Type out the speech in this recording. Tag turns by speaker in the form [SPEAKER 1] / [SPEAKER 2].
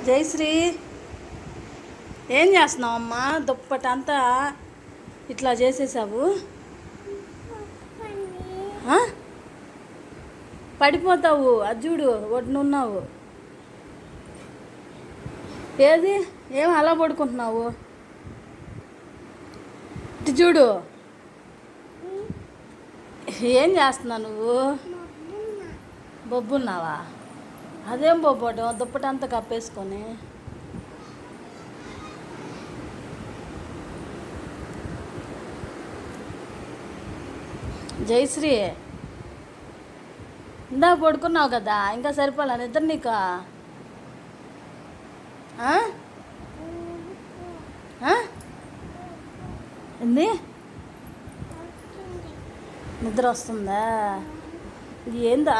[SPEAKER 1] జయశ్రీ, ఏం చేస్తున్నావు అమ్మా? దుప్పటంతా ఇట్లా చేసేసావు. పడిపోతావు. అది చూడు, ఒడ్డునున్నావు. ఏది ఏం అలా పడుకుంటున్నావు? ఇటు చూడు. ఏం చేస్తున్నావు నువ్వు? బొబ్బున్నావా? అదేం బొబ్బటం, దుప్పటంతా కప్పేసుకొని. జయశ్రీ, ఇందా పడుకున్నావు కదా, ఇంకా సరిపోలే నిద్ర నీకు? ఏంది? నిద్ర వస్తుందా? ఏందా